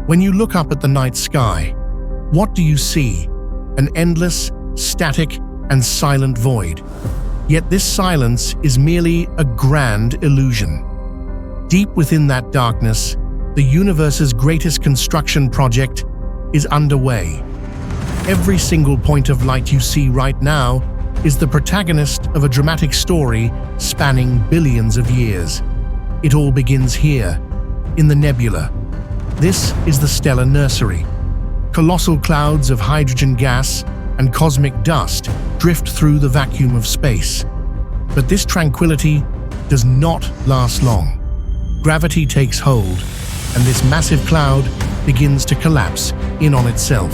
When you look up at the night sky, what do you see? An endless, static, and silent void. Yet this silence is merely a grand illusion. Deep within that darkness, the universe's greatest construction project is underway. Every single point of light you see right now is the protagonist of a dramatic story spanning billions of years. It all begins here, in the Nebula. This is the stellar nursery. Colossal clouds of hydrogen gas and cosmic dust drift through the vacuum of space. But this tranquility does not last long. Gravity takes hold, and this massive cloud begins to collapse in on itself.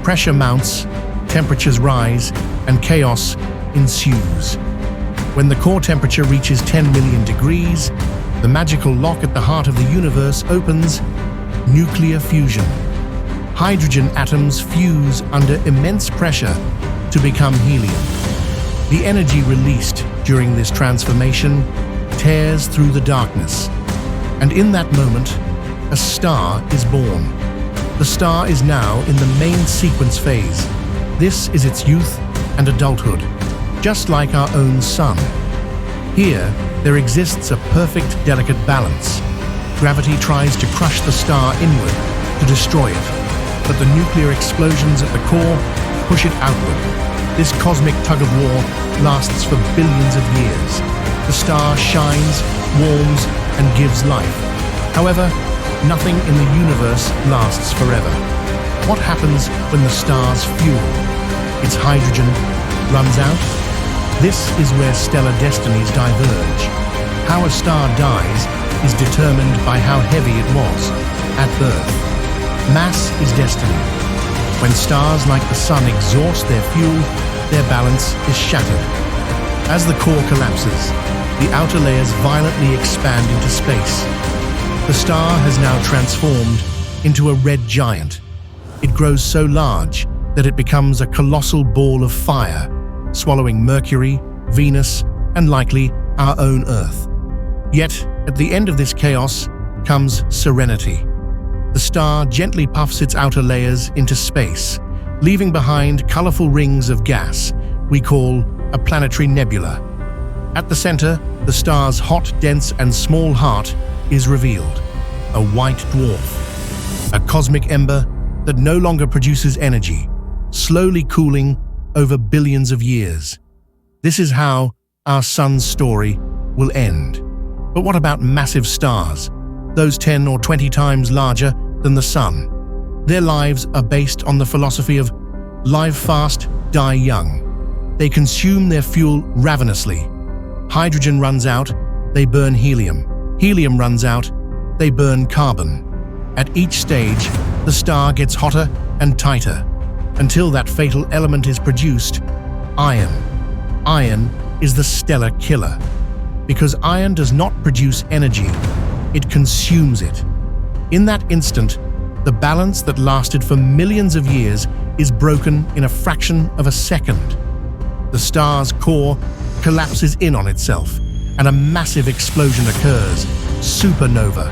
Pressure mounts, temperatures rise, and chaos ensues. When the core temperature reaches 10 million degrees, the magical lock at the heart of the universe opens: nuclear fusion. Hydrogen atoms fuse under immense pressure to become helium. The energy released during this transformation tears through the darkness, and in that moment, a star is born. The star is now in the main sequence phase. This is its youth and adulthood, just like our own sun. Here, there exists a perfect, delicate balance. Gravity tries to crush the star inward, to destroy it, but the nuclear explosions at the core push it outward. This cosmic tug-of-war lasts for billions of years. The star shines, warms, and gives life. However, nothing in the universe lasts forever. What happens when the star's fuel, its hydrogen, runs out? This is where stellar destinies diverge. How a star dies is determined by how heavy it was at birth. Mass is destiny. When stars like the Sun exhaust their fuel, their balance is shattered. As the core collapses, the outer layers violently expand into space. The star has now transformed into a red giant. It grows so large that it becomes a colossal ball of fire, swallowing Mercury, Venus, and likely our own Earth. Yet, at the end of this chaos comes serenity. The star gently puffs its outer layers into space, leaving behind colorful rings of gas we call a planetary nebula. At the center, the star's hot, dense, and small heart is revealed, a white dwarf, a cosmic ember that no longer produces energy, slowly cooling over billions of years. This is how our sun's story will end. But what about massive stars, those 10 or 20 times larger than the sun? Their lives are based on the philosophy of live fast, die young. They consume their fuel ravenously. Hydrogen runs out, they burn helium. Helium runs out, they burn carbon. At each stage, the star gets hotter and tighter, until that fatal element is produced: iron. Iron is the stellar killer. Because iron does not produce energy, it consumes it. In that instant, the balance that lasted for millions of years is broken in a fraction of a second. The star's core collapses in on itself, and a massive explosion occurs: supernova.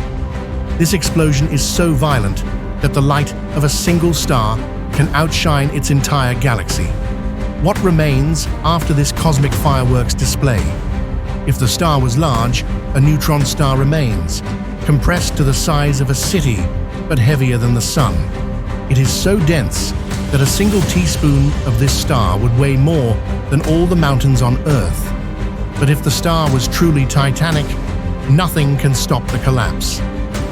This explosion is so violent that the light of a single star can outshine its entire galaxy. What remains after this cosmic fireworks display? If the star was large, a neutron star remains, compressed to the size of a city, but heavier than the sun. It is so dense that a single teaspoon of this star would weigh more than all the mountains on Earth. But if the star was truly titanic, nothing can stop the collapse.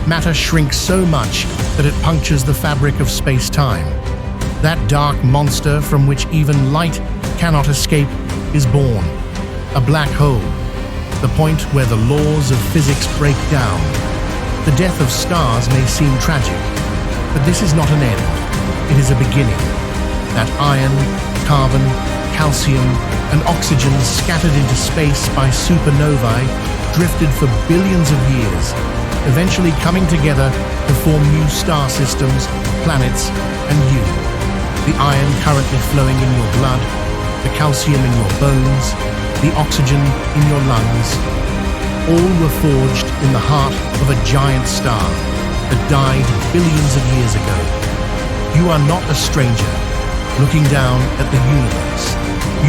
Matter shrinks so much that it punctures the fabric of space-time. That dark monster from which even light cannot escape is born. A black hole, the point where the laws of physics break down. The death of stars may seem tragic, but this is not an end. It is a beginning. That iron, carbon, calcium, and oxygen scattered into space by supernovae drifted for billions of years, eventually coming together to form new star systems, planets, and you. The iron currently flowing in your blood, the calcium in your bones, the oxygen in your lungs, all were forged in the heart of a giant star. that died billions of years ago. You are not a stranger looking down at the universe.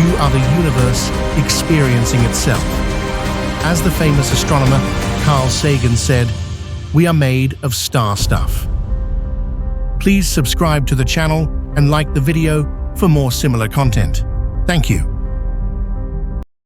You are the universe experiencing itself. As the famous astronomer Carl Sagan said, "We are made of star stuff." Please subscribe to the channel and like the video for more similar content. Thank you.